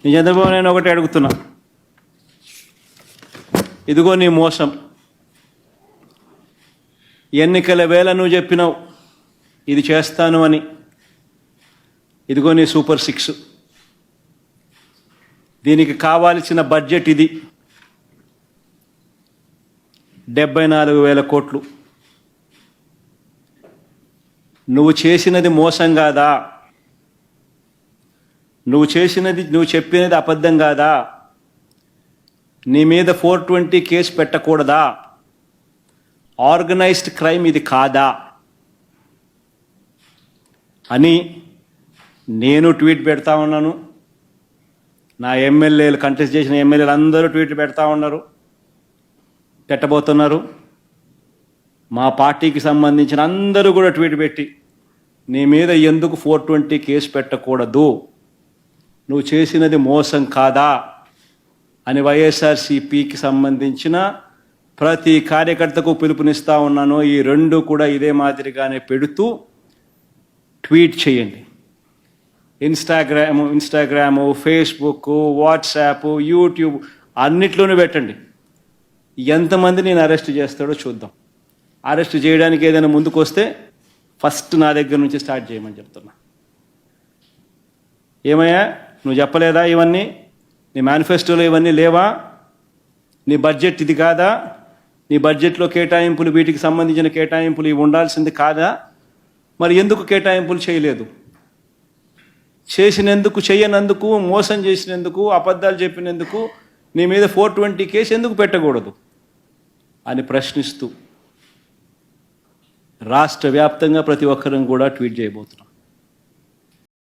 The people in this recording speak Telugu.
నేను చంద్రబాబు నేను ఒకటి అడుగుతున్నా, ఇదిగో నీ మోసం. ఎన్నికల వేళ నువ్వు చెప్పినావు ఇది చేస్తాను అని. ఇదిగో నీ సూపర్ 6. దీనికి కావాల్సిన బడ్జెట్ ఇది 74,000 కోట్లు. నువ్వు చేసినది మోసం కాదా? నువ్వు చెప్పినది అబద్ధం కాదా? నీ మీద 420 కేసు పెట్టకూడదా? ఆర్గనైజ్డ్ క్రైమ్ ఇది కాదా అని నేను ట్వీట్ పెడతా ఉన్నాను. నా ఎమ్మెల్యేలు, కంటెస్ట్ చేసిన ఎమ్మెల్యేలు అందరూ ట్వీట్ పెడతా ఉన్నారు, పెట్టబోతున్నారు. మా పార్టీకి సంబంధించిన అందరూ కూడా ట్వీట్ పెట్టి నీ మీద ఎందుకు 420 కేసు పెట్టకూడదు, నువ్వు చేసినది మోసం కాదా అని వైఎస్ఆర్సీపీకి సంబంధించిన ప్రతి కార్యకర్తకు పిలుపునిస్తూ ఉన్నాను. ఈ రెండు కూడా ఇదే మాదిరిగానే పెడుతూ ట్వీట్ చేయండి. ఇన్స్టాగ్రాము, ఫేస్బుక్, వాట్సాప్, యూట్యూబ్ అన్నిట్లోనూ పెట్టండి. ఎంతమంది నేను అరెస్ట్ చేస్తాడో చూద్దాం. అరెస్ట్ చేయడానికి ఏదైనా ముందుకు వస్తే ఫస్ట్ నా దగ్గర నుంచి స్టార్ట్ చేయమని చెప్తున్నా. ఏమయ్యా నువ్వు చెప్పలేదా ఇవన్నీ? నీ మేనిఫెస్టోలో ఇవన్నీ లేవా? నీ బడ్జెట్ ఇది కాదా? నీ బడ్జెట్లో కేటాయింపులు, వీటికి సంబంధించిన కేటాయింపులు ఇవి ఉండాల్సింది కాదా? మరి ఎందుకు కేటాయింపులు చేయలేదు? చేసినందుకు, చేయనందుకు, మోసం చేసినందుకు, అబద్ధాలు చెప్పినందుకు నీ మీద 420 కేసు ఎందుకు పెట్టకూడదు అని ప్రశ్నిస్తూ రాష్ట్ర వ్యాప్తంగా ప్రతి ఒక్కరం కూడా ట్వీట్ చేయబోతున్నాం.